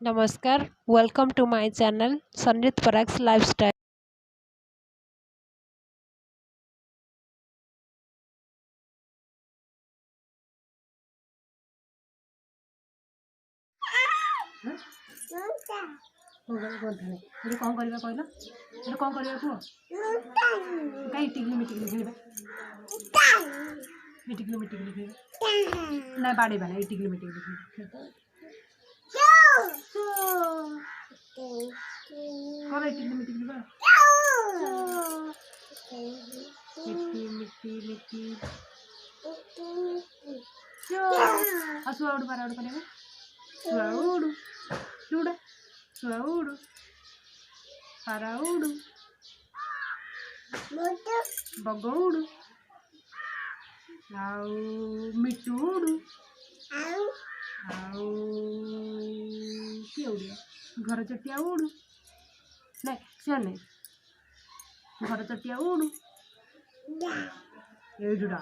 नमस्कार, welcome to my channel Sanneet Parag's lifestyle. कौन करवा कहल कौन करवा कह कहीं टिकली मिटिकली खेल मिटिकली मिटिकली खेल ना बाड़े बाला टिकली मिटिकली खेल कौन टिकली मिटिकली बा मिट्टी मिट्टी मिट्टी सुआउड पाराउड करेगा सुआउड चूड़ा सुआउड पाराउड बगौड आउ मिटूड आउ किए उड़िया घर चटिया उड़ नहीं से नहीं घर चटिया उड़ एडा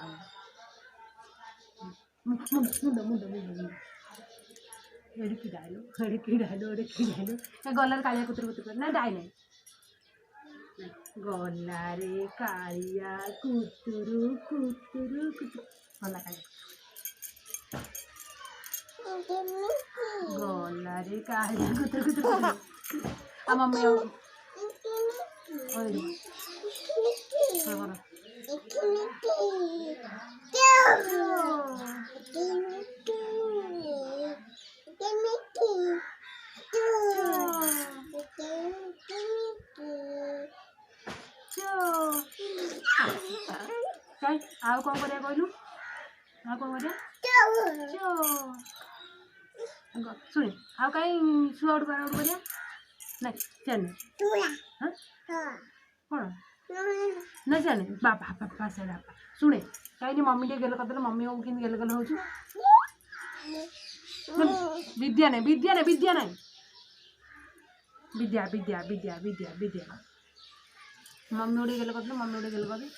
मुंड मुंड मुंड मुंड एड़की डायलो गलार कालिया कुतर कुतर ना डाय नहीं गलारे कालिया कुतुरु कुतुरु कुतुरु गला कालिया गलारे कालिया कुतर कुतर आ मम्मी ओए आउ कौन करिया कहलु आ कौन करिया शुणी आउ कहीं सुआउड पाराउड करिया नहीं चल कौन नहीं चल बापा बापा से बापा शुणे कहीं मम्मी टे गेल करदे मम्मी को कि गेल गेल हो विद्या नहीं विद्या नहीं विद्या नहीं विद्या विद्या विद्या विद्या विद्या मम्मी उड़े गेल करदे मम्मी उड़े गेल करदे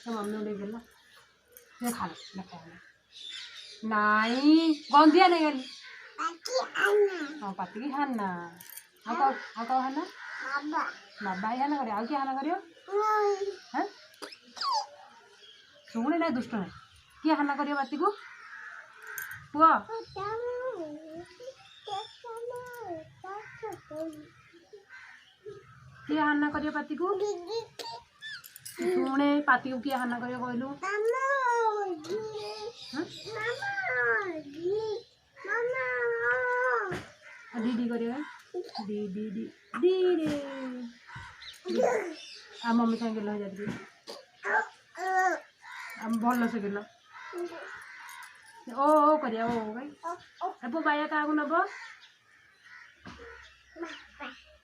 तो मम्मी उड़े गेल ये खा लो नहीं गंधिया नहीं गली हाँ पाती की हाना आउ हाना बाबा ही हाना करे आउ किए हाना करियो हाँ शुणे ना दुष्ट नहीं किए हाना करियो बाती को पुआ किए हाना करियो पाती को शुणे पाती को किए हाना करियो कहलु दीदी करियो दी दी दी दी रे आ मम्मी संगे गेल जाती हम भल से गेल ओ करिया ओ भाई अब बाया क्या नब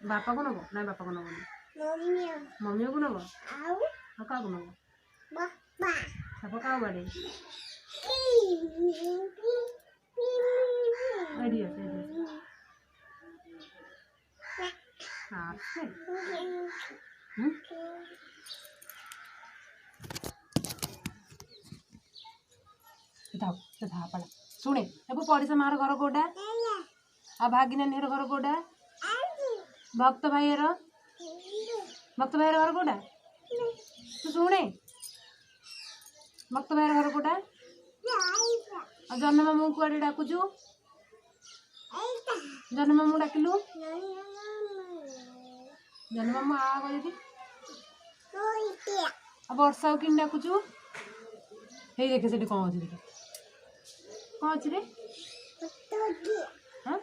बापा को नब ना बापा को नब मम्मी को नब क्या नब बापा क्या बाड़े पड़ा शुणे अब पड़ोसा मार घर कौटा आ भागिनानी घर कौटा भक्त भाई घर कौटा तू शुणे भक्त भाई घर कौटा जन्म मामू कुआड़े डाकुचु जन्म मामू डाकिलु जन्म मामू आ कह वर्षा कि डाकुचु हे देखे से कौन अच्छे देखे कौन अच्छे रे हाँ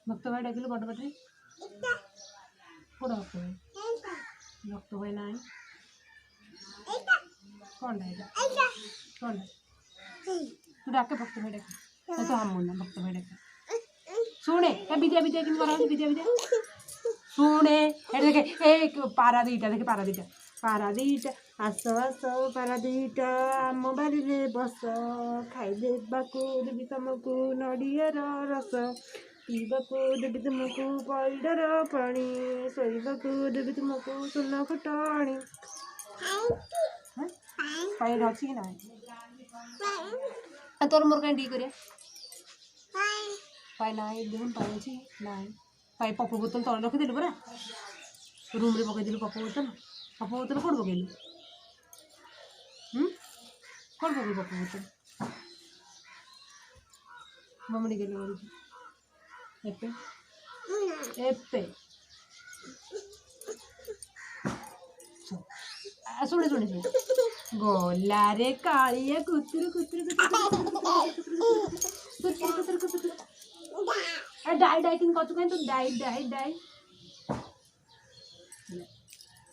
भक्त भाई डाकिलु बड़ बाटे कौन भक्त भाई ना कौन कौन तू डाके भक्त भाई डाके तो हम बोलना भक्त भाई डाके शुणे विद्या विद्या कि विद्या विद्या शुणे देखे एक पारा दीटा देखे पारा दीटा आस आस पारा दीटा आम बारी बस खाइदे देवी तुमको नड़ियार रस पीवाकू देवी तुमको पैडर पानी शोवाकू देवी तुमको सुन खटाणी पैर अच्छी ना তোর মোর কাই ডি করে পাই নাই দেখুন পাই আছে নাই পাই পপ বোতল তলে রখিদেলু পরা রুম্রে পকাইদেলু পপ বোতল কোড পকাইলু কোড পকাইଲୁ ପପ ବୋତଲ ମମି ଟିକେ କରୁଛି ଏତେ ଏତେ ଶୁଣେ ଶୁଣେ ଶୁଣେ ଗଲାରେ କାଳିଆ କୁତୁରୁ କୁତୁରୁ କୁତୁରୁ ଡାଇ ଡାଇ କିନ୍ତୁ କଚୁ କାହିଁ ତୁ ଡାଇ ଡାଇ ଡାଇ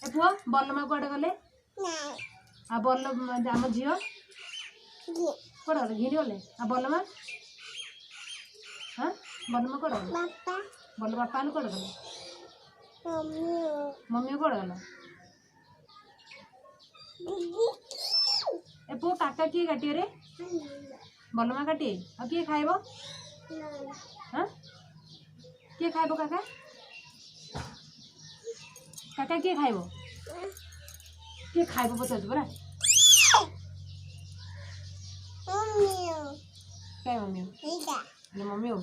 ଏ ପୁଅ ବଲମା କୁଆଡ଼େ ଗଲେ ଆଉ ବଲ ଆମ ଝିଅ କୁଆଡ଼େ ଗଲେ ଘିରି ଗଲେ ଆଉ ବଲମା ହଁ ବଲମା କୁଆଡ଼େ ଗଲେ ବଲ ବାପା ହେଲେ କୁଆଡ଼େ ଗଲେ ମମି କୁଆଡ଼େ ଗଲା ए पो काका किए काटिए रे बलमा काटिए और किए खाइब हाँ किए खाइब काका काका किए खाइब किए खाइब पचार परा क्या मम्मी मम्मी हो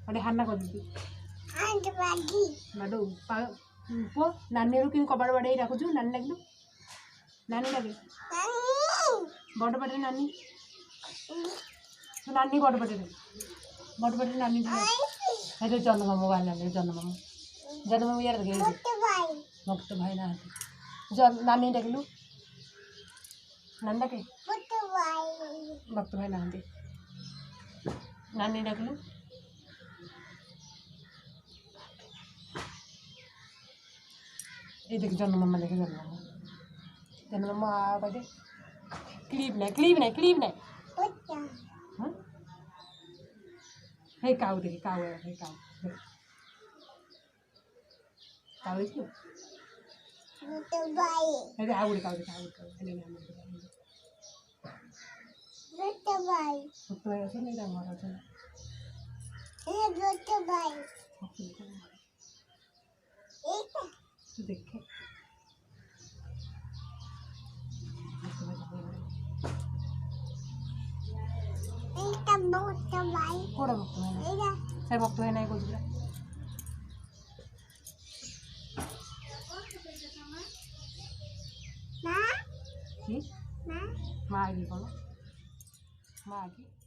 अरे हाना कर दी बाडू पो नानी कि कबाड़ बाड़े रखुचु नानी लगे नानी लगे बड़ पाटे नानी नानी बड़ पाटे नानी है जन्म मामू बाहर नानी जन्म मामू यार भक्त भाई ना नानी डाकिलु नानी डाके भक्त भाई ना नानी डाकिलु ये देख जन्म मामा देखे जन्म मामा बाटे क्लिप नहीं हाँ हे काऊ देखी काऊ है हे काऊ काऊ इसको हे आउड़ काऊ देखी आउड़ काऊ हेले हम तो भाई ऐसे नहीं रंग मारा था ये तो भाई तो देखे कोड़ा भक्त है ना सर भक्त है ना कुछ भी माँ माँ आगे बोलो माँ आगे